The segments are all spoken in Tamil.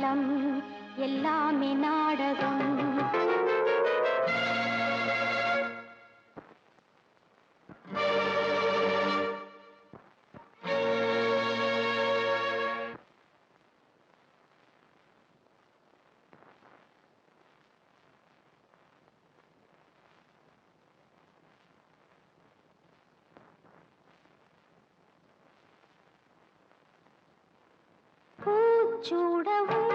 காலம் எல்லாமே நாடகம். பூச்சூடவும்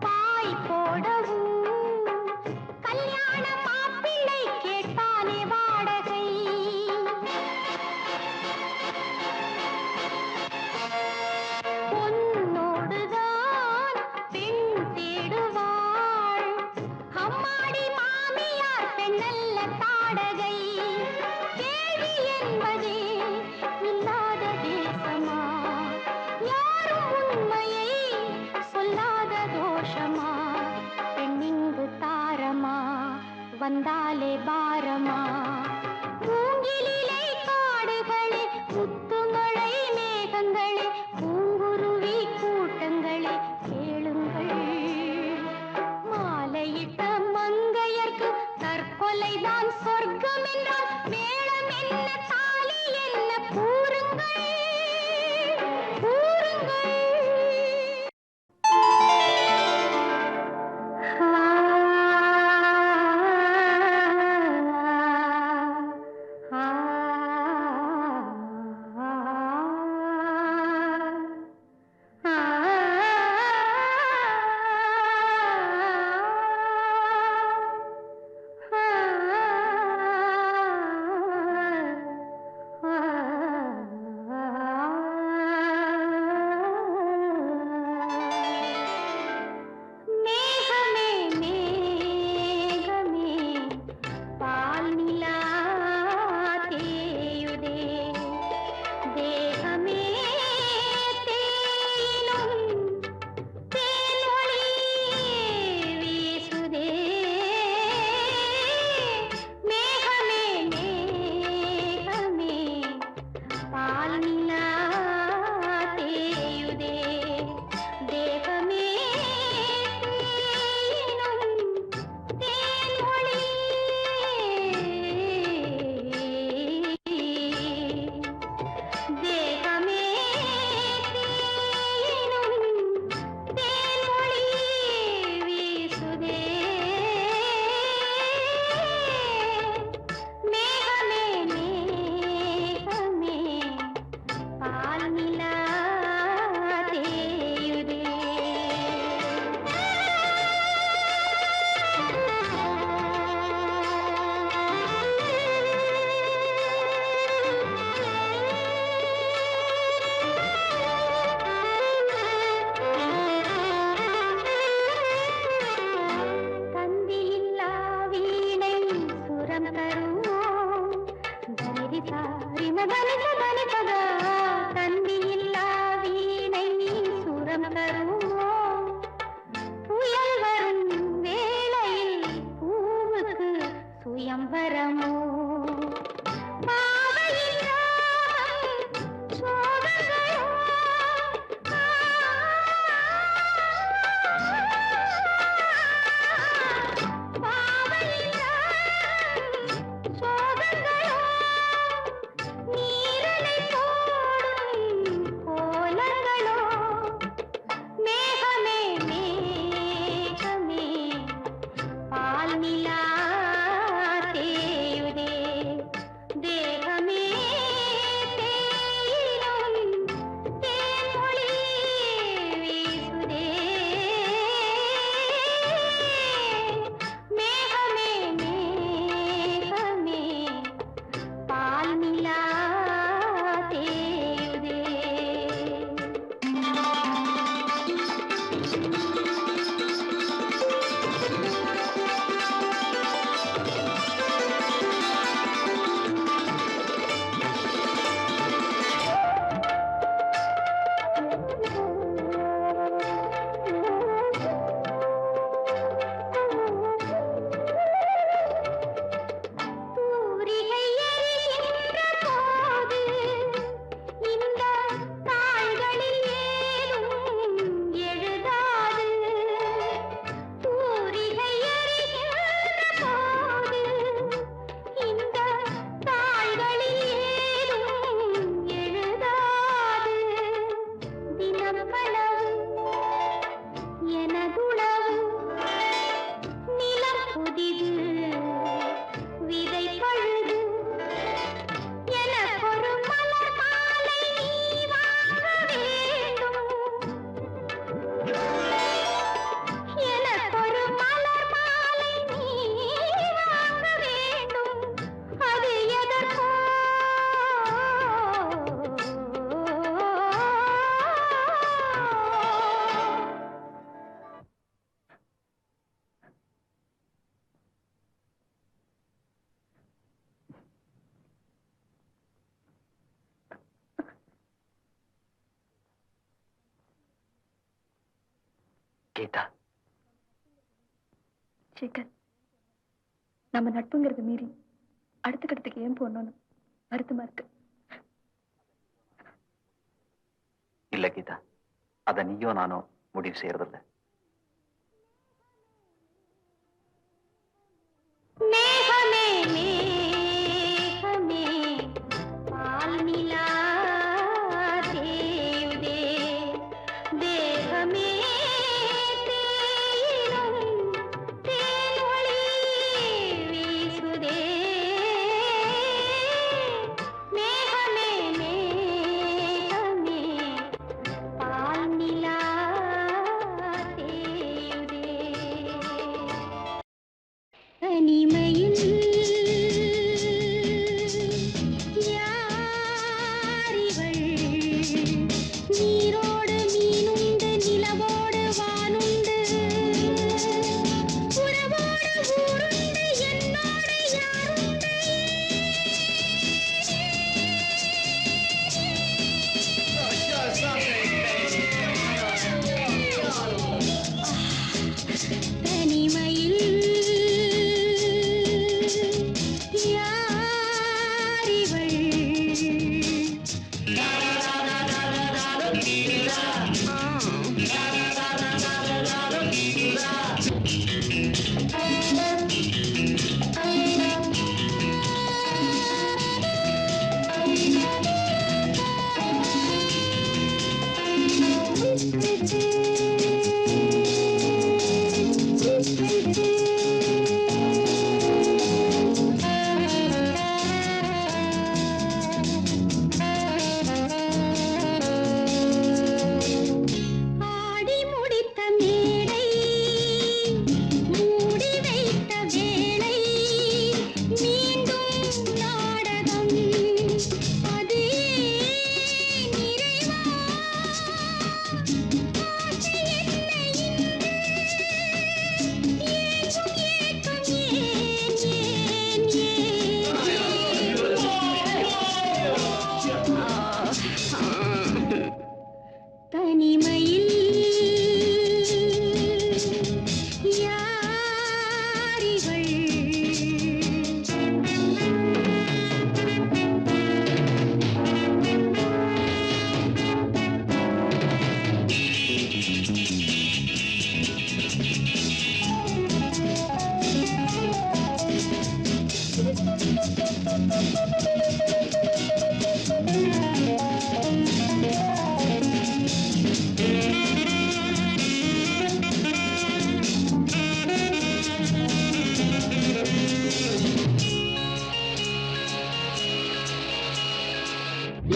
பாய் போடவும் கல்யாண மாப்பிள்ளை கேட்டானே வாடகை. பொன்னோடுதான் பெண் தேடுவாள், அம்மாடி மாமியார் பெண்ணல்ல தாடகை. கேள்வி என்பதே இல்லாத தேசமா, யாரும் உண்மையை சொல்ல கீதா, சேகர், நம்ம நட்புங்கிறது மீறி அடுத்த கட்டத்துக்கு ஏன் போகணும்னு வருத்தமா இருக்கு. இல்ல கீதா, அத நீயோ நானோ முடிவு செய்யறதில்ல. மேகமே மேகமே பால் நிலா தேவதே தேகமே தேயிலும் தேனொளி வீசுதே. மேகமே மேகமே பால் நிலா தேவதே. தனிமையில் யாரிவள்? நீரோடு மீனுண்டு நிலவோடு வானுண்டு உறவோடு ஊருண்டு என்னோடு யாருண்டு? தனிமையில் யாரிவள்? ஆடி முடித்த மேடை மூடி வைத்த வேளை மீண்டும் நாடகம் அது நிறைவா? ஆசை என்ன இன்று? ஏங்கும் ஏக்கம் ஏன் ஏன் ஏன்? தனிமையில் யாரிவள்?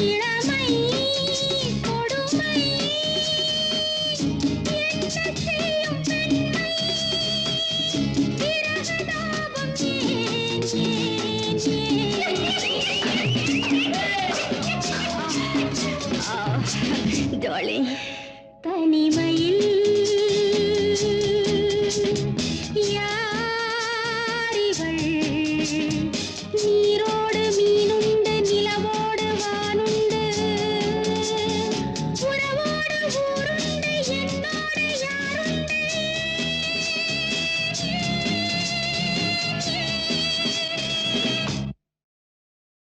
இளமை கொடுமை என்ன செய்யும் பெண்மை? விரகதாபம் ஏன் ஏன்? ஜாலி. தனிமையில் யாரிவள்? நீரோடு மீனுண்டு நிலவோடு வானுண்டு உறவோடு ஊருண்டு என்னோடு யாருண்டு?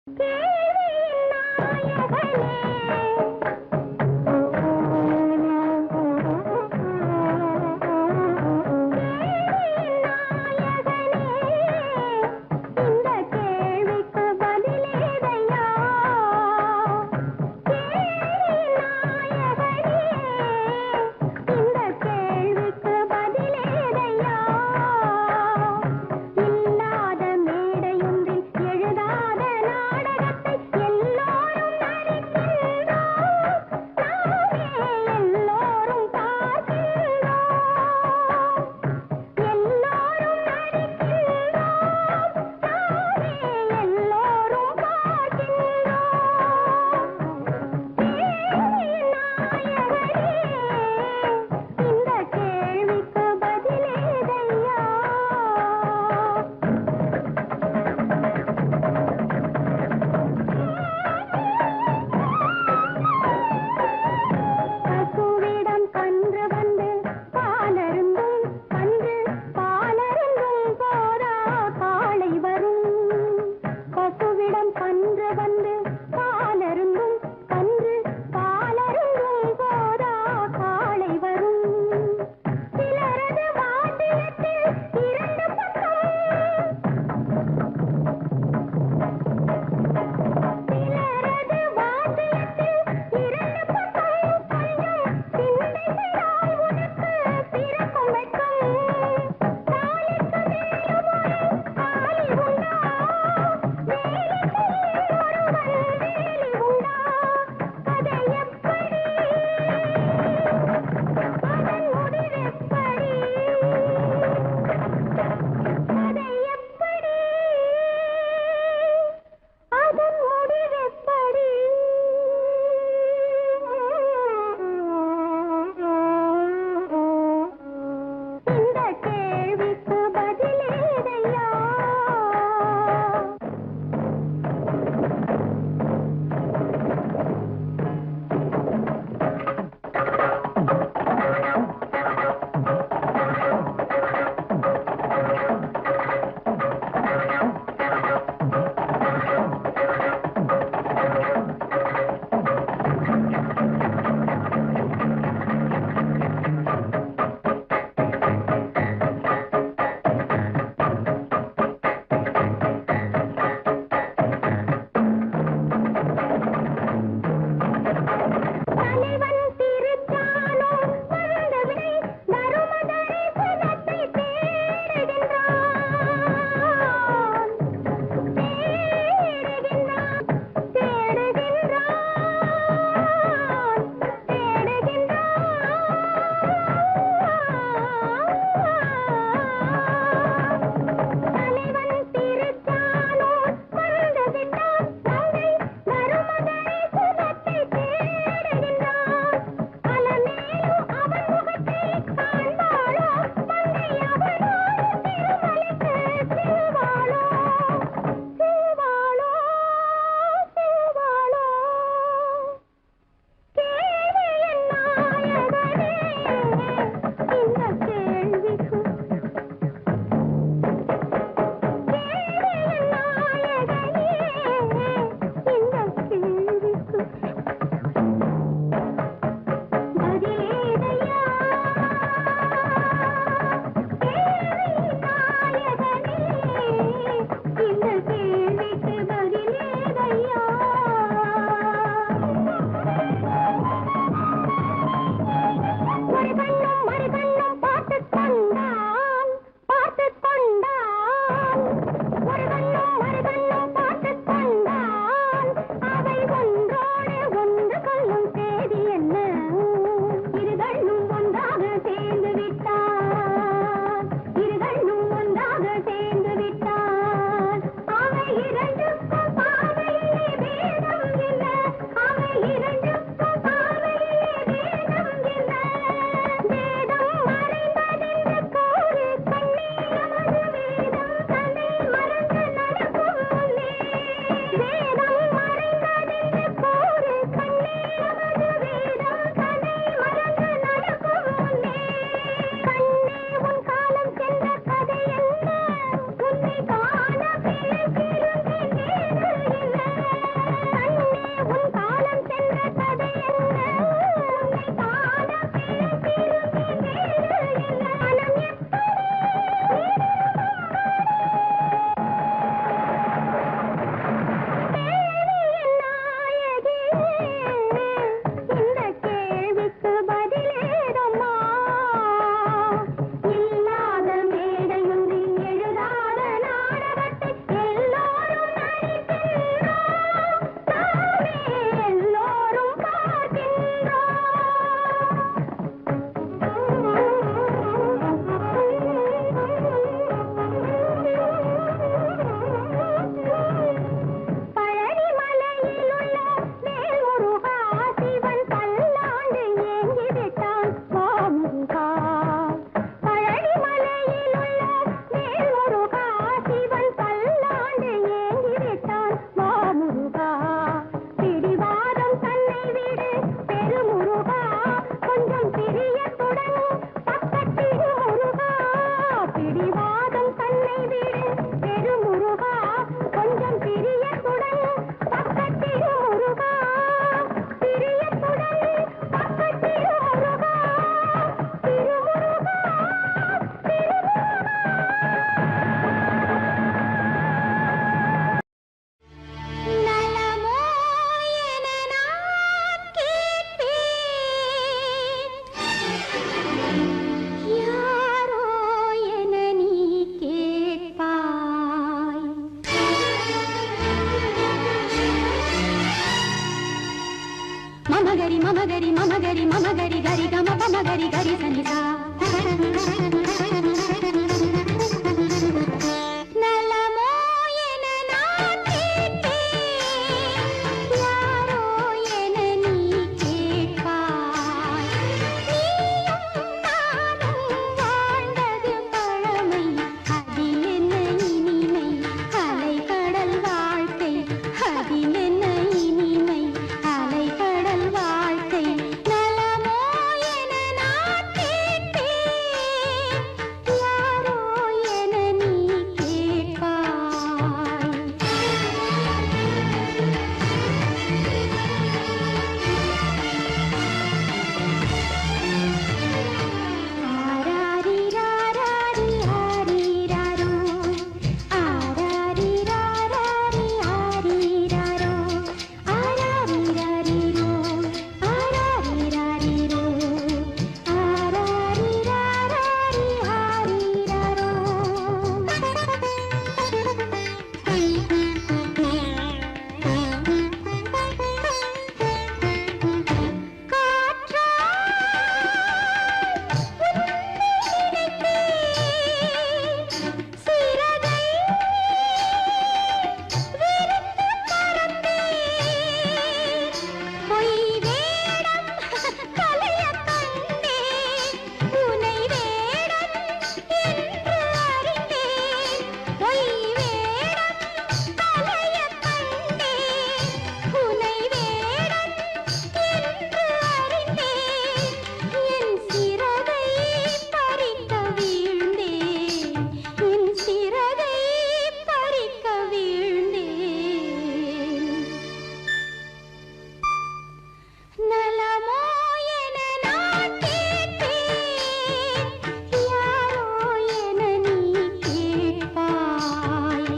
கேள்வியின் நாயகனே மமகரி மமகரி மமகரி மமகரி கரி கம பமகரி கரி சனிதா நலமோ என நான் கேட்பேன் யாரோ என நீ கேட்பாய் நீயும் நானும் வாழ்ந்தது பழமை அதில் என்ன இனிமை அலைகடல் வாழ்க்கை அதில் என்ன இனிமை அலைகடல் வாழ்க்கை நலமோ என நான் கேட்பேன் யாரோ என நீ கேட்பாய் ஆராரி ராராரி ஆரீராரோ ஆராரி ராராரி ஆரீராரோ ஆராரிராரிரோ ஆராரிராரிரோ ஆராரி ராராரி நலமோ என நான் கேட்பேன் யாரோ என நீ கேட்பாய்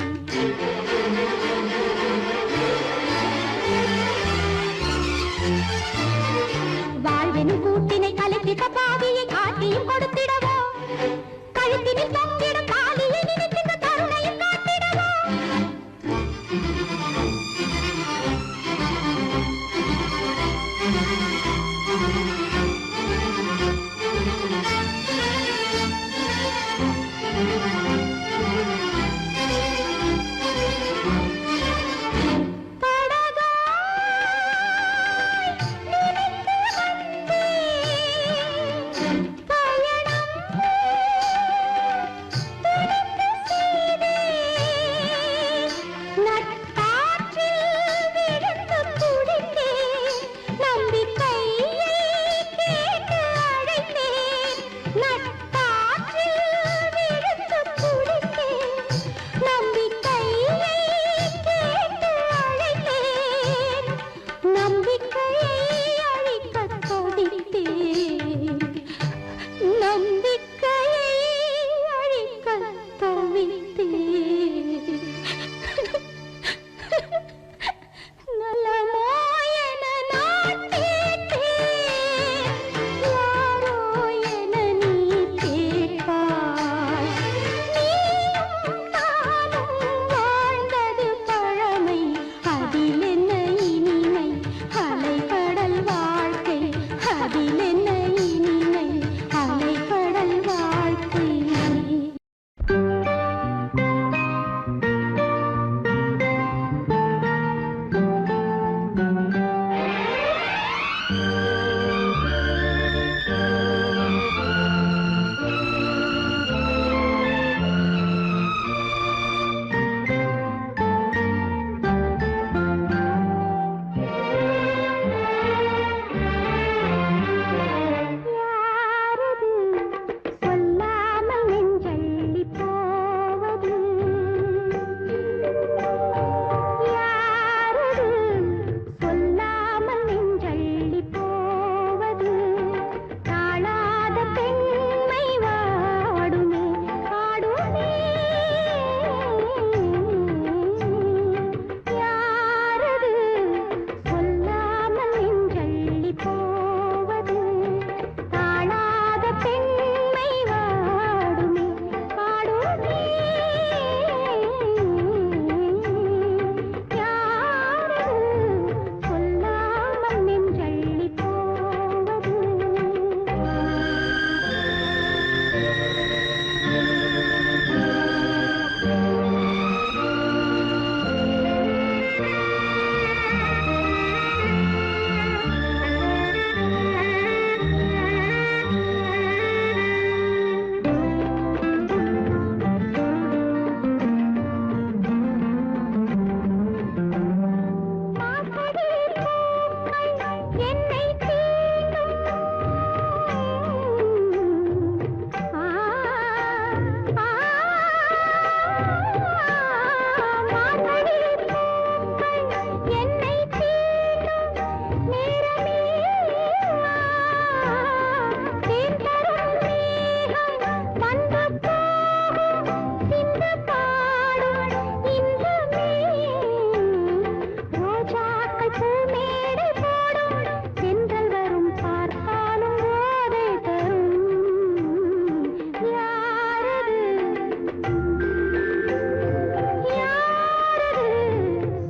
வாழ்வெனும் கூட்டினை கலைத்திட்ட பாவியை காட்டியும் கொடுத்திடவோ கழுத்தினில் தொங்கிடும் தாலியை நினைத்திட்ட கருணையும் காட்டிடவோ என்னை தீண்டும் மார்கழி பூக்கள் என்னை தீண்டும் நேரமே தேன் தரும் மேகம் வந்து போகும் சிந்து பாடும் இன்பமே ரோஜாக்கள் பூமேடை போடும் தென்றல் வரும் பார்த்தாலும் போதை தரும் யாரது யாரது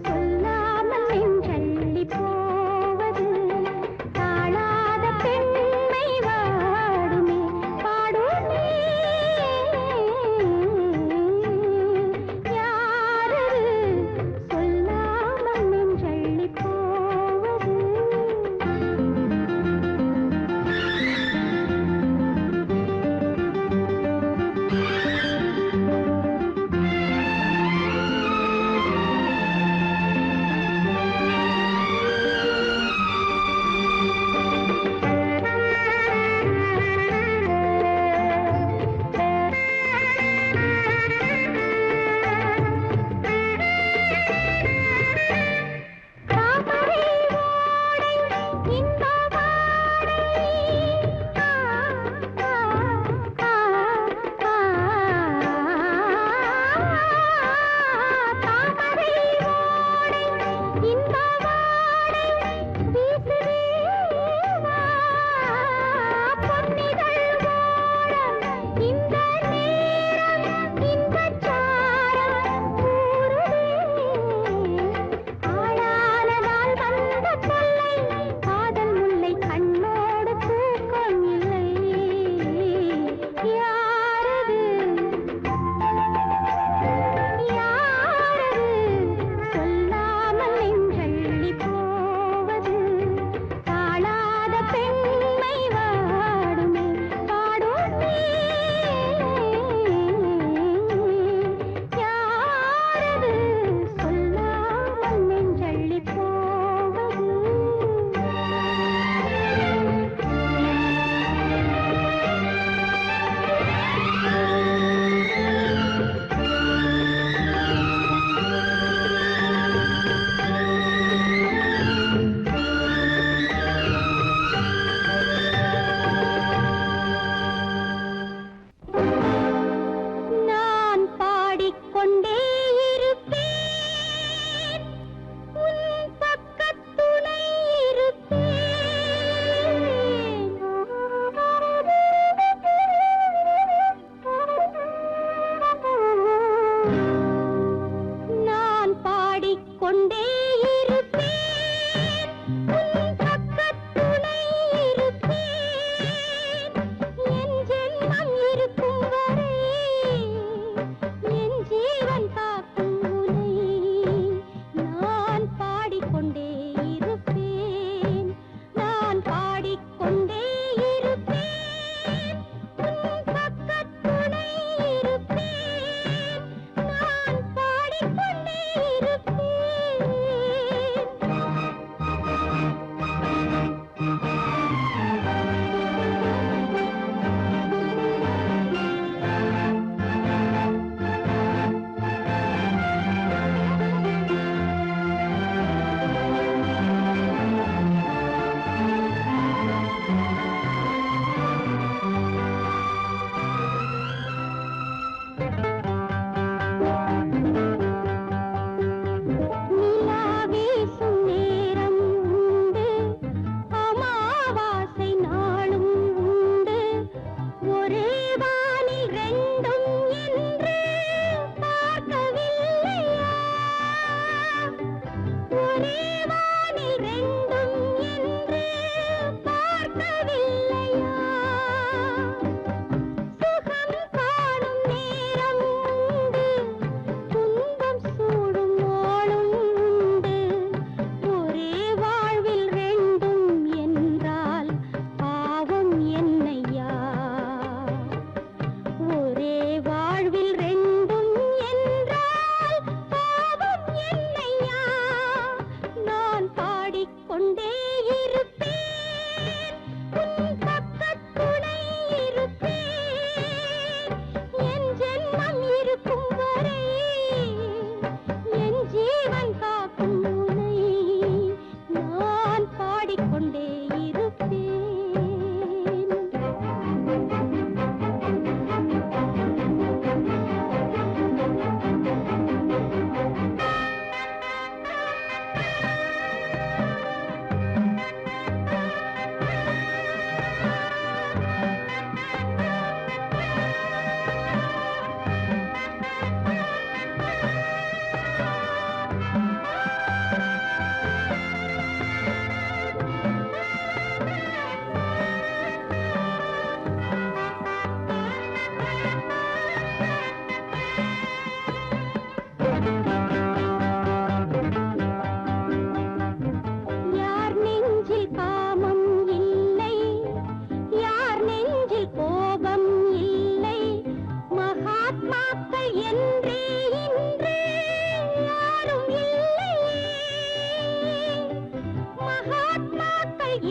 சொல்லாமல் நெஞ்சள்ளி போவது தாழாத பெண்மை வாடுமே பாடுமே யாரது சொல்லாமல் நெஞ்சள்ளி போவது தாமரை ஓடை இன்ப வாடை தாமரை ஓடை இன்ப வாடை வீசுதே வா பொன்னிதழ் ஓரம் இந்த நேரம் இன்பச் சாரம் ஊறுதே ஆளான நாள் வந்த தொல்லை காதல்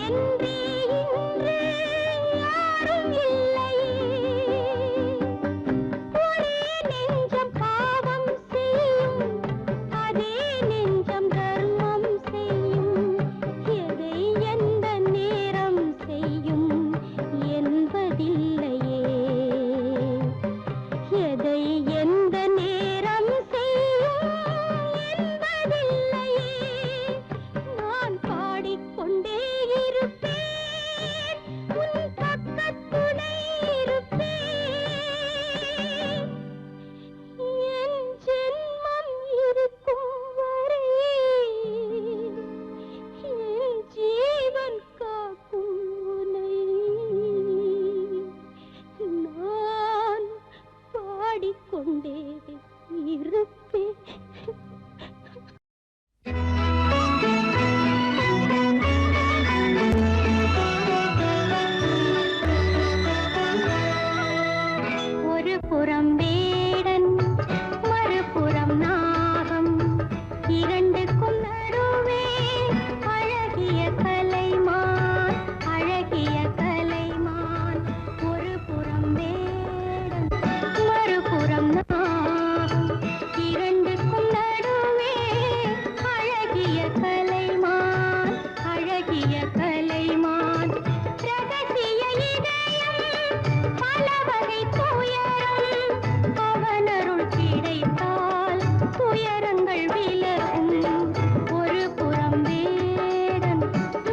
என்றே இன்று யாரும் இல்லையே. ஒரே நெஞ்சம் பாவம் செய்யும், அதே நெஞ்சம் தர்மம் செய்யும். எதை எந்த நேரம் செய்யும் என்பதில்லையே. எதை எந்த நேரம் செய்யும் என்பதில்லையே. நான் பாடிக்கொண்டே இருப்பேன், உன் பக்கத்துணை இருப்பேன். என் ஜென்மம் இருக்கும் வரை என் ஜீவன் காக்கும் உனை நான் பாடிக்கொண்டே இருப்பேன். ஒரு புறம் வேடன், மறுபுறம் நாகம், இரண்டுக்கும் நடுவே அழகிய கலைமான், அழகிய கலைமான். ஒரு புறம் வேடன், மறுபுறம் நாகம், இரண்டுக்கும் நடுவே அழகிய கலைமான், அழகிய கலைமான். ரகசிய இதயம், பல வகை துயரம், அவனருள் கிடைத்தால் துயரங்கள் விலகும். ஒரு புறம் வேடன்,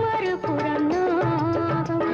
மறுபுறம் நாகம்.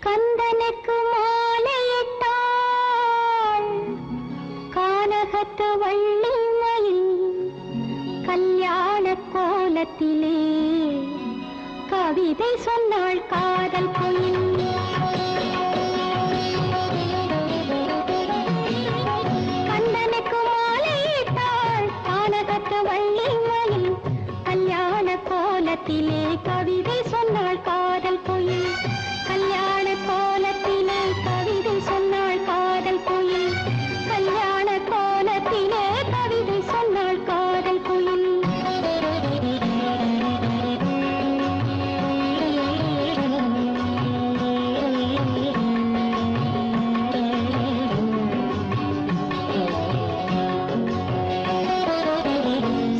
கந்தனுக்கு மாலையிட்டாள் கானகத்து வள்ளி மயில் கல்யாண கோலத்திலே கவிதை சொன்னாள் காதல் குயில். கந்தனுக்கு மாலையிட்டாள் கானகத்து வள்ளி மயில் கல்யாண கோலத்திலே கவிதை சொன்னாள் காதல் குயில். கல்யாண கோலத்திலே கவிதை சொன்னாள் காதல் குயில். கல்யாண கோலத்திலே கவிதை சொன்னாள் காதல் குயில்.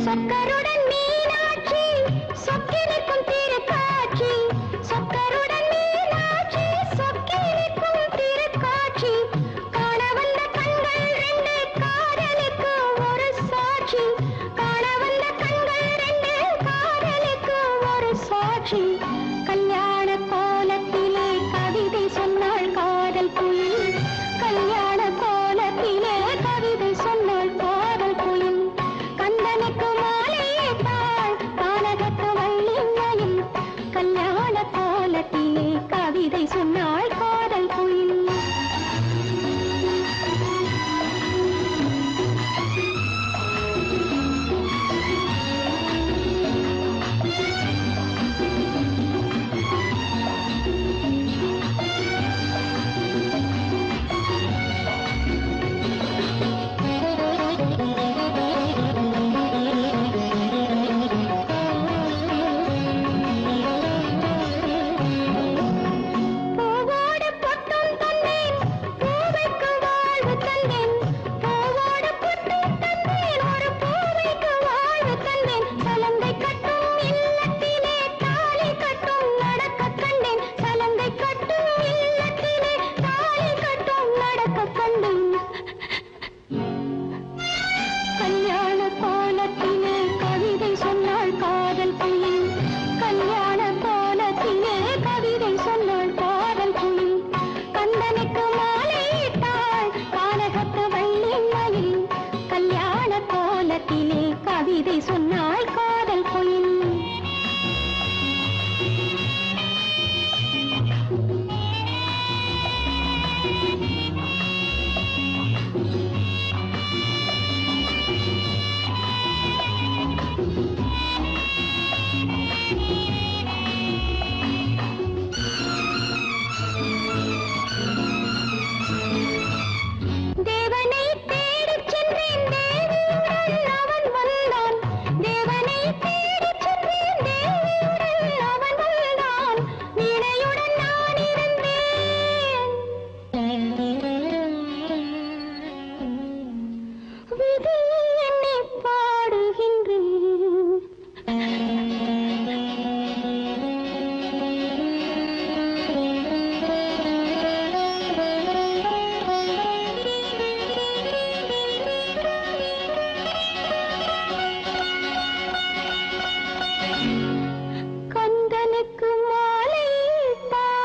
சொக்கருடன் மீனாட்சி சொக்கினிக்கும் திருக்காட்சி. சொக்கருடன் மீனாட்சி சொக்கினிக்கும் திருக்காட்சி. காண வந்த கண்கள் ரெண்டு காதலுக்கு ஒரு சாட்சி. காண வந்த கண்கள் ரெண்டு காதலுக்கு ஒரு சாட்சி. கல்யாண கோலத்திலே கவிதை சொன்னாள் காதல் குயில். கல்யாண கோலத்திலே கவிதை சொன்னாள் காதல் குயில். கந்தனுக்கு மாலையிட்டாள் கானகத்து வள்ளி மயில் கல்யாண கோலத்திலே கவிதை சொன்னாள் காதல் குயில். பூவோடு பொட்டும் தந்தேன் பூவைக்கு வாழ்வு தந்தேன். பூவோடு பொட்டும் தந்தேன் ஒரு பூவைக்கு வாழ்வு தந்தேன். சலங்கை கட்டும் இல்லத்திலே தாலி கட்டும் நடக்க கண்டேன். சலங்கை கட்டும் இல்லத்திலே தாலி கட்டும் நடக்க கண்டேன். கல்யாண கோலத்திலே கவிதை சொன்னாள் காதல் குயில். கல்யாண கோலத்திலே கவிதை சொன்னாள் காதல் குயில். கந்தனுக்கு மாலையிட்டாள் கானகத்து வள்ளி மயில் கல்யாண கோலத்திலே கவிதை சொன்னாள் காதல் குயில். தேவனை தேடிச் சென்றேன் தேவியுடன் அவன் வந்தான். தேவனை தேடிச் சென்றேன் தேவியுடன் அவன் வந்தான். வீணையுடன் நான் இருந்தேன். விதி என்னை பாடுகின்றேன். கந்தனுக்கு மாலையிட்டாள்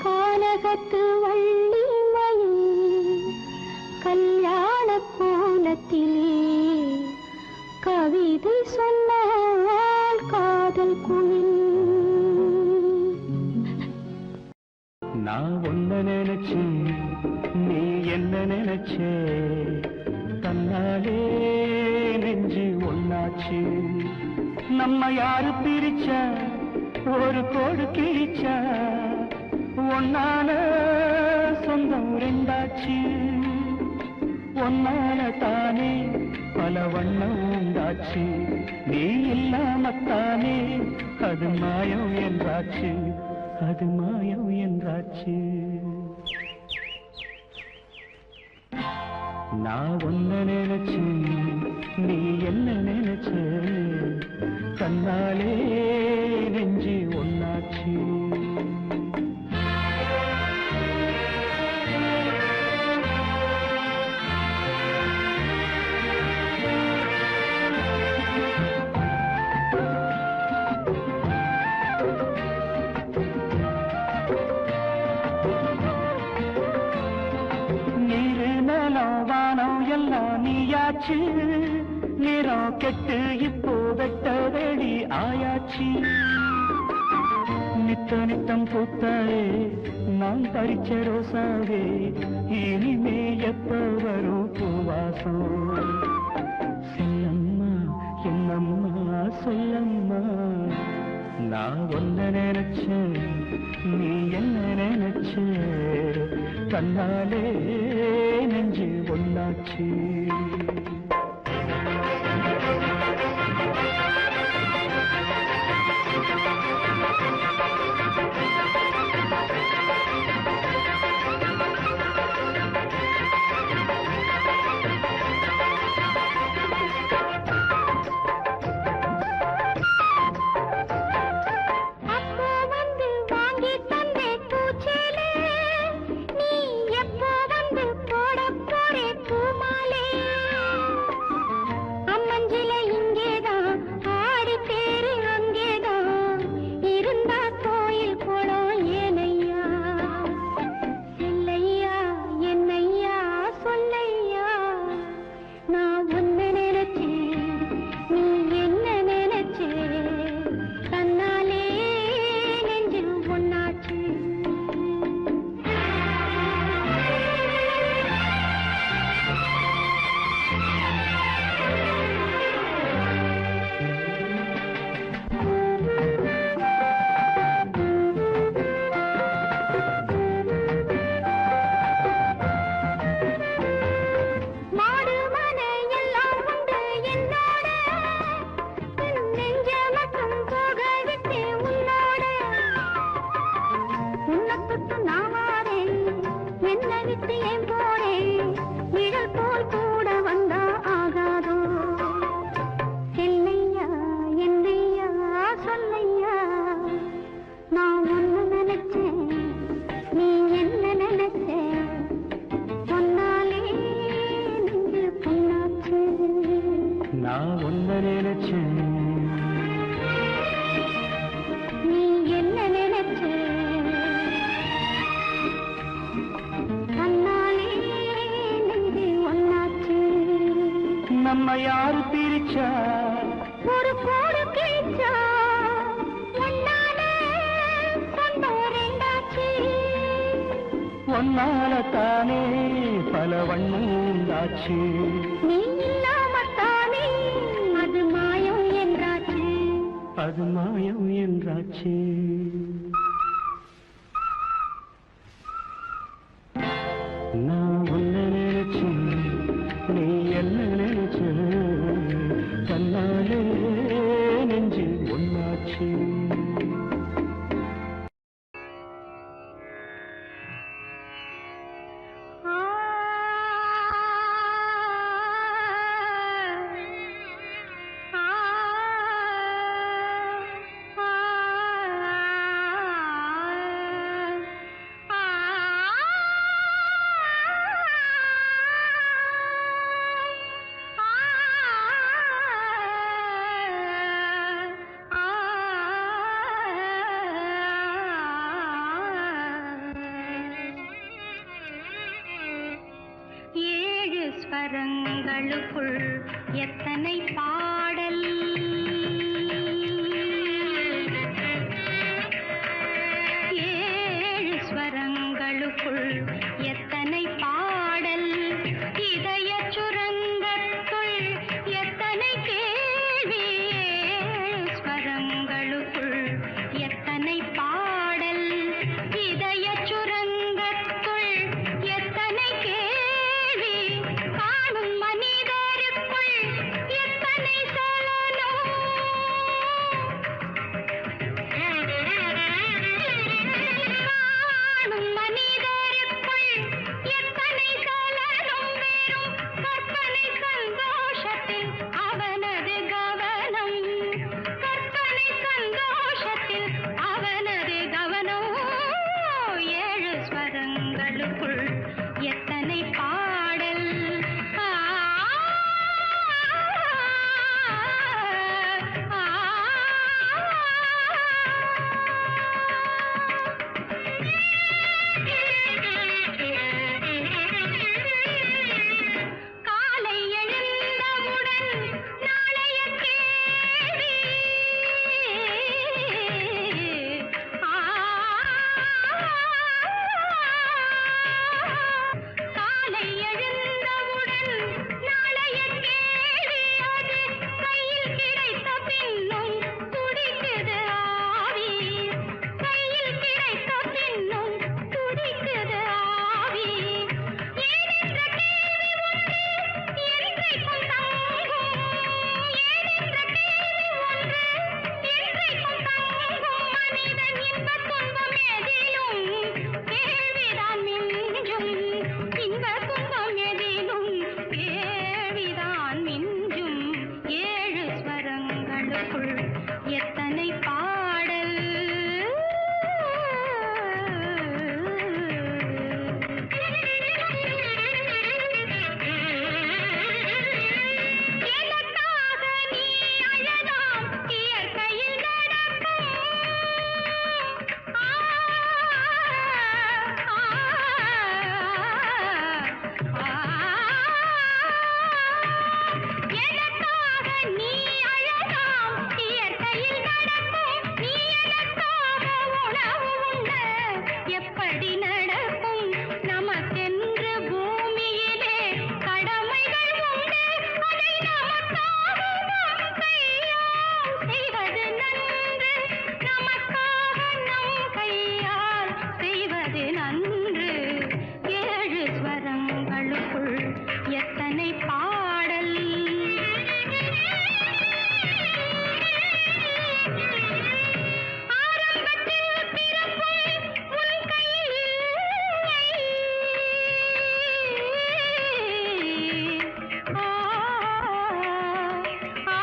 கானகத்து வள்ளி மயில் கல்யாண கோலத்திலே கவிதை சொன்னாள் காதல் குயில். நான் ஒன்ன நினைச்சு நீ என்ன நினைச்சே தன்னாலே நெஞ்சு ஒன்னாச்சு. நம்ம யாரு பிரிச்சா ஒரு கோடு கிழிச்சா ஒன்னான சொந்தம் ரெண்டாச்சு. ஒன்னான தானே பல வண்ணம் உண்டாச்சு. நீ இல்லாமத்தானே அது மாயம் என்றாச்சு. அது மாயம் என்றாச்சு. நான் ஒன்ன நினைச்சு நீ என்ன நினைச்ச தன்னாலே நெஞ்சு ஒன்னாச்சு. வந்தாச்சு நிறம் கெட்டு இப்போ வெட்ட வெளி ஆயாச்சு நித்த நித்தம் பூத்தாயே நான் பறிச்ச ரோசாவே இனிமே எப்ப வரும் பூவாசம் செல்லம்மா என்னம்மா சொல்லம்மா நான் ஒன்ன நினைச்சேன் நீ என்ன நினைச்ச தன்னாலே நெஞ்சு ஒன்னாச்சு நான் ஒன்ன நினைச்சேன் நீ என்ன நினைச்ச தன்னாலே நெஞ்சு ஒன்னாச்சு நம்ம யாரு பிரிச்சா ஒரு கோடு கிழிச்சா ஒன்னாலே சொந்தம் ரெண்டாச்சு ஒன்னால தானே பல வண்ணம் உண்டாச்சு நீ இல்லாமத்தானே அது மாயம் என்றாச்சு அது மாயம் என்றாச்சு நான் ஒன்ன நினைச்சேன் நீ என்ன நினைச்ச தன்னாலே நெஞ்சு ஒன்னாச்சு ஸ்வரங்களுக்குள் எத்தனை பாடல் ஏழு ஸ்வரங்களுக்குள் எத்தனை பாடல் இதய சுரங்கத்துள் எத்தனை கேள்வி ஏழு ஸ்வரங்களுக்குள் எத்தனை பாடல் இதய சுரங்கத்துள் எத்தனை கேள்வி காணும் மனிதருக்குள் எத்தனை சலனம் காணும் மனிதருக்குள் எத்தனை சலனம் வெறும் கற்பனை சந்தோஷத்தில் அவனது கவனம் கற்பனை சந்தோஷத்தில் அவனது கவனம் ஏழு ஸ்வரங்களுக்குள் எத்தனை பாடல் காலை எழுந்த அது நன்று ஏழு ஸ்வரங்களுக்குள் எத்தனை பாடல் ஆரம்பத்தில் பிறப்பும் உன் கையில் இல்லை. ஆ, ஆ,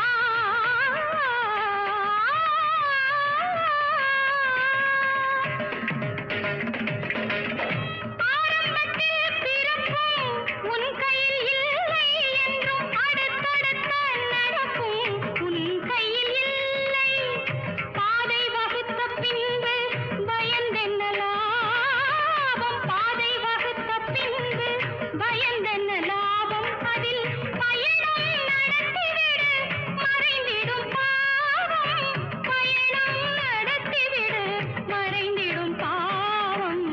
ஆரம்பத்தில் பிறப்பும் உன் கையில் இல்லை என்றும் அடுத்தடுத்த நடப்பும் உன் கையில் இல்லை. பாதை வகுத்த பின்பு பயந்தென்ன லாபம்? பாதை வகுத்த பின்பு பயந்தென்ன லாபம்? அதில் பயணம் நடத்திவிடு மறைந்திடும் பாவம். பயணம் நடத்திவிடு மறைந்திடும் பாவம்.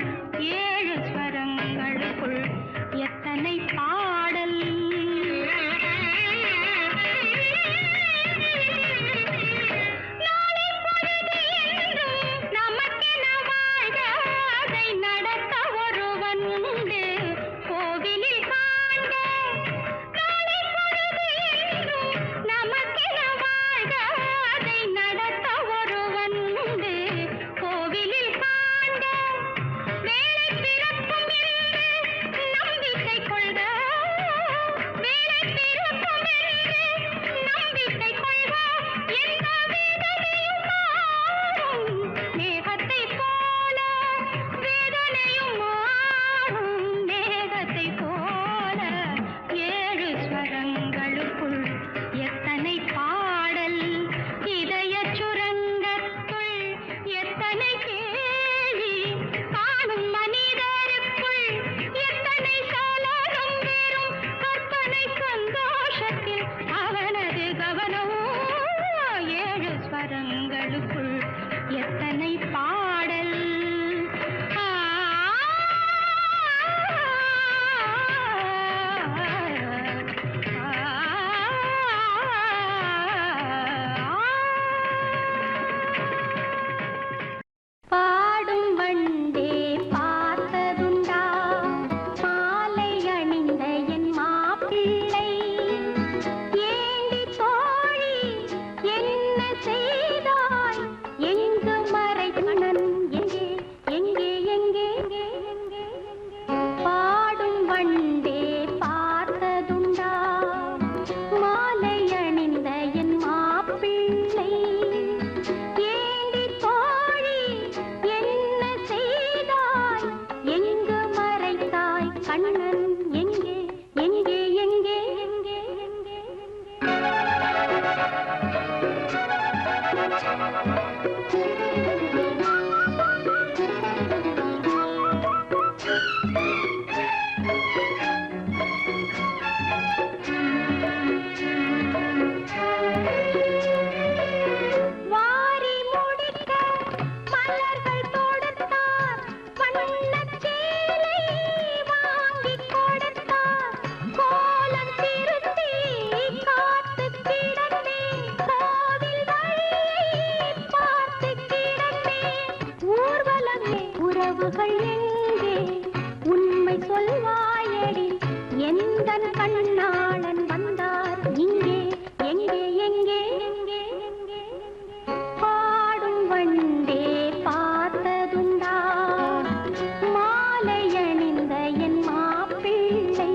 ஏழு ஸ்வரங்களுக்குள் எத்தனை பாடல் நாளை பொழுது என்றும் நமக்கென வாழ்க அதை நடத்த ஒருவன் உண்டு கோவிலில் காண்க. நாளை பொழுது என்றும் நமக்கென வாழ்க அதை நடத்த ஒருவன் உண்டு கோவிலில் காண்க. வேலை பிறக்கும் என்று நம்பிக்கை கொள்க. வேலை பிறக்கும் என்று நம்பிக்கை கொள்க. எந்த வேதனையும் மாறும் மேகத்தை போல. வேதனையும் மாறும் மேகத்தை போல. ஏழு ஸ்வரங்களுக்குள் எத்தனை பாடல். இதயச் சுரங்கத்துள் எத்தனை கேள்வி. காணும் மனிதருக்குள் எத்தனை சலனம். வெறும் கற்பனை சந்தோஷத்தில் அவனது கவனம். ஏழு ஸ்வரங்களுக்குள் எத்தனை பாடல். ஆ, பாடும் வண்டே பார்த்ததுண்டா மாலை அணிந்த என் மாப்பிள்ளை? ஏண்டி தோழி என்ன செய்தாய்? எங்கு மறைத்தனன்? எங்கே எங்கே எங்கே எங்கே? பாடும் வண்டே பார்த்ததுண்டா மாலை அணிந்த என் மாப்பிள்ளை? ஏண்டி தோழி என்ன செய்தாய்? எங்கு மறைத்தாய் கண்ணன்? எங்கே எங்கே எங்கே எங்கே எங்கே? வாரி முடிக்க மலர்கள் தொடுத்தார். வண்ணச் சேலை வாங்கிக் கொடுத்தார். கோலம் திருத்தி காத்துக் கிடந்தேன். கோவில் வழியை பார்த்துக் கிடந்தேன். ஊர்வலமே உறவுகள் எங்கே? உண்மை சொல்வாயடி. எந்தன் கண்ணாளன் வந்தார் இங்கே எங்கே எங்கே எங்கே எங்கே? பாடும் வண்டே பார்த்ததுண்டா மாலை அணிந்த என் மாப்பிள்ளை?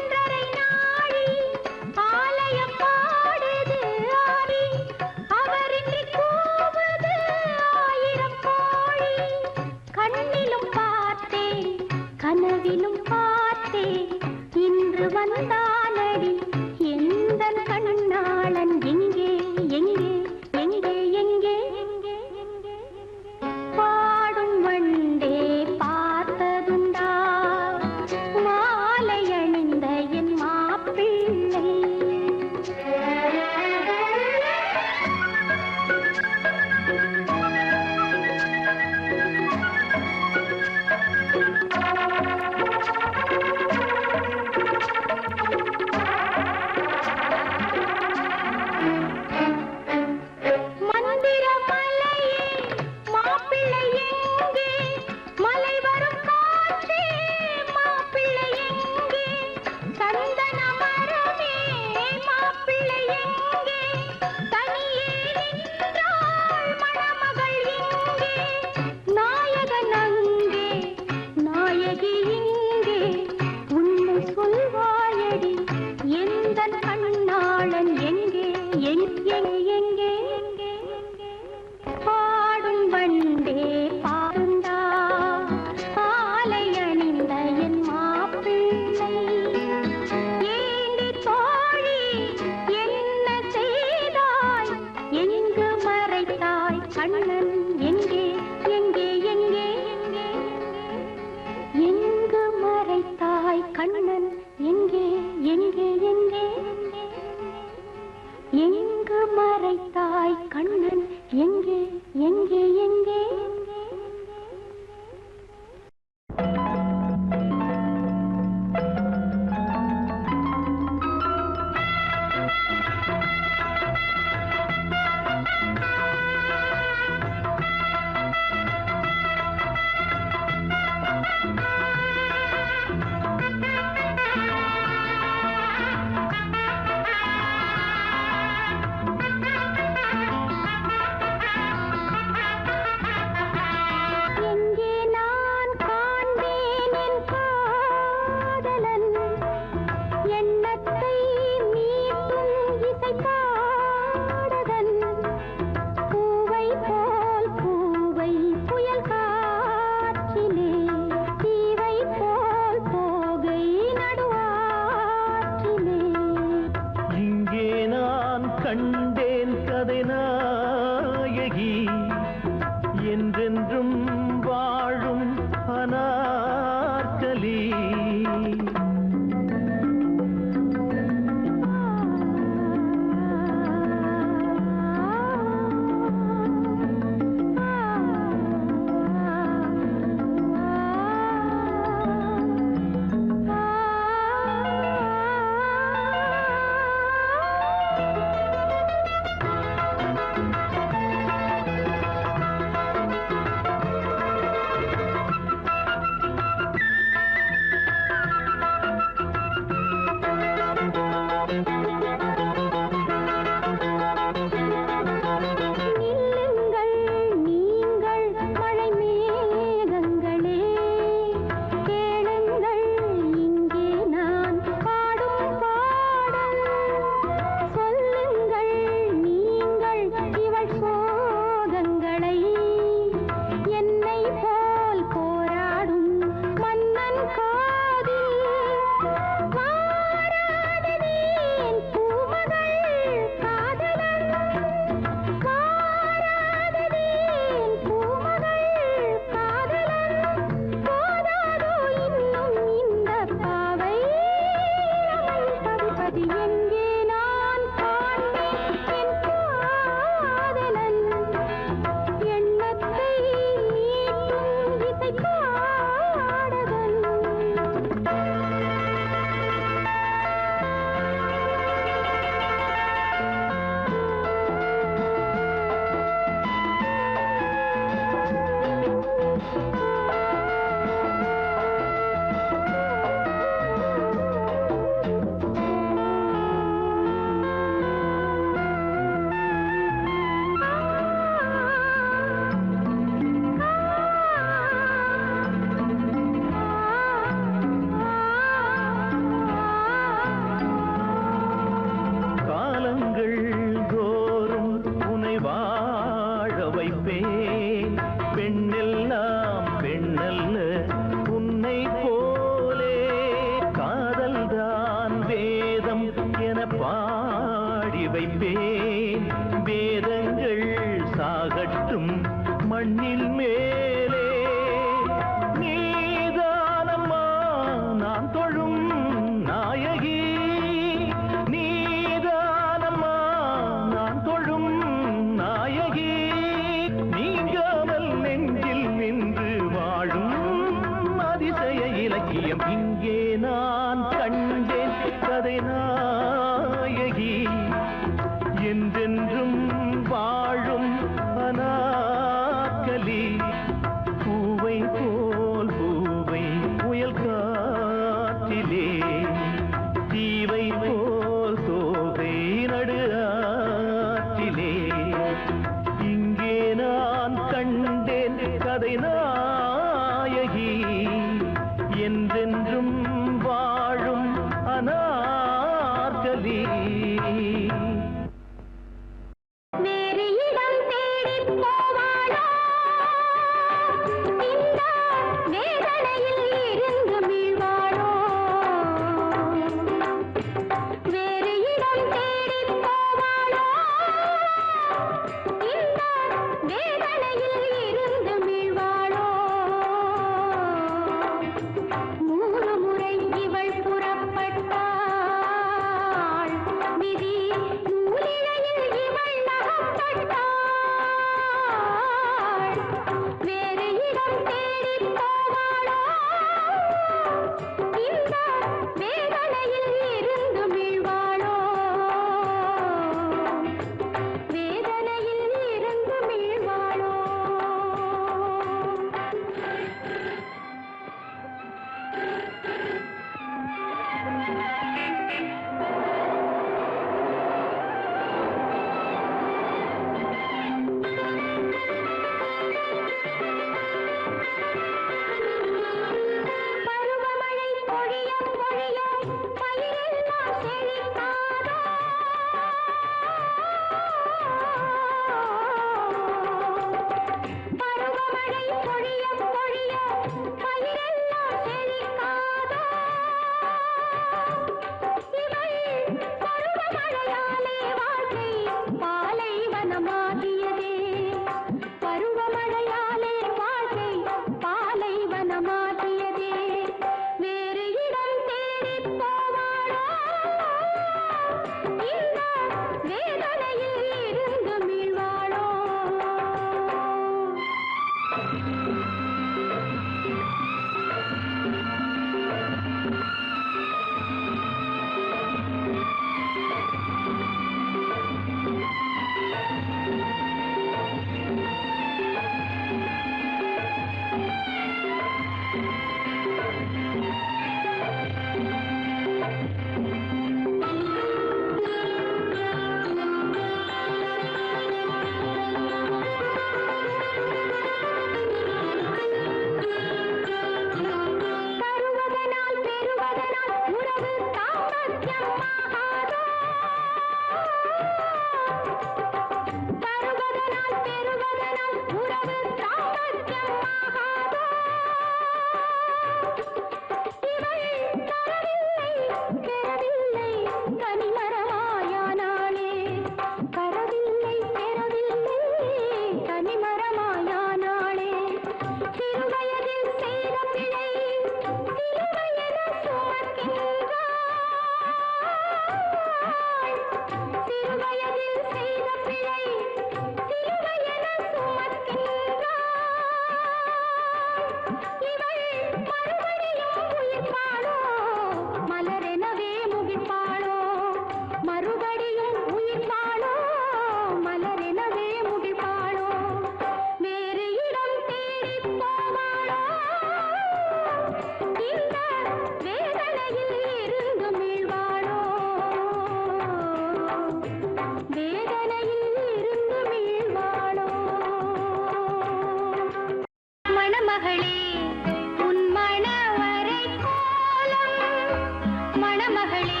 மணமகளே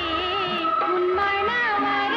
உன் மணவரை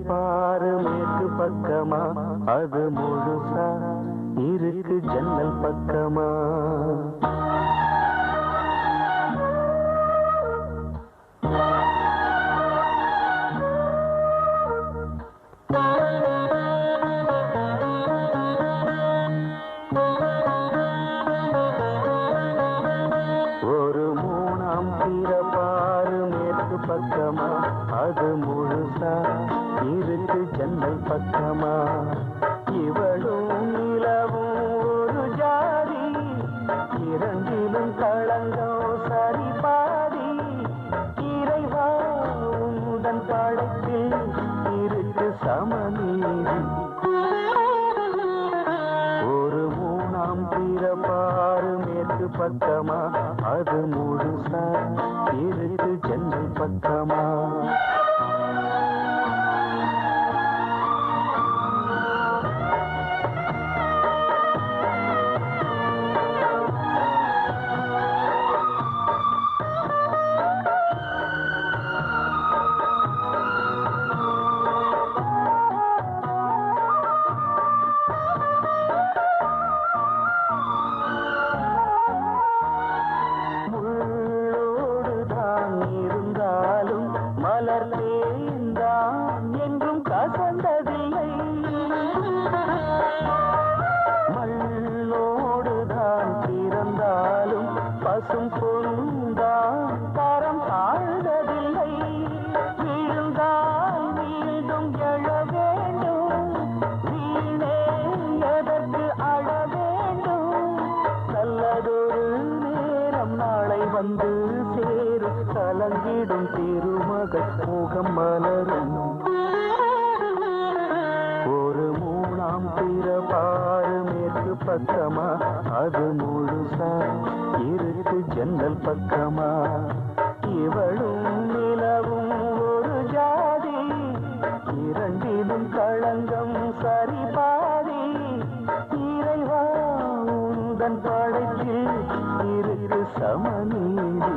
திறப்பாரு மேற்கு பக்கமா அது முழுசா இருக்கு ஜன்னல் பக்கமா ஒரு மூணாம் திறப்பாரு மேற்கு பக்கமா அது முழுசா இருக்கு ஜன்னல் பக்கமா இவளும் நிலவும் ஒரு ஜாதி இரண்டிலும் களங்கம் சரி பாதி இறைவா உந்தன் படைப்பில் இருக்கு சமநீதி ஒரு மூணாம் திறப்பாரு மேற்கு பக்கமா அது முழுசா இருக்கு ஜன்னல் பக்கமா மலர்ந்தேந்தான் என்றும் கசந்ததில்லை மண்ணோடுதான் பிறந்தாலும் பசும் பொருந்தான் தரம் தாழ்ந்ததில்லை விழுந்தால் மீண்டும் எழ வேண்டும் வீணே எதற்கு அழ வேண்டும் நல்லதொரு நேரம் நாளை வந்து சேரும் கலங்கிடும் திருமகள் முகம் மலரும் ஒரு மூணாம் திறப்பாரு மேற்கு பக்கமா அது முழுசா இருக்கு ஜன்னல் பக்கமா இவளும் நிலவும் ஒரு ஜாதி இரண்டிலும் களங்கம் சரி பாதி இறைவா உந்தன் படைப்பில் இருக்கு சமநீதி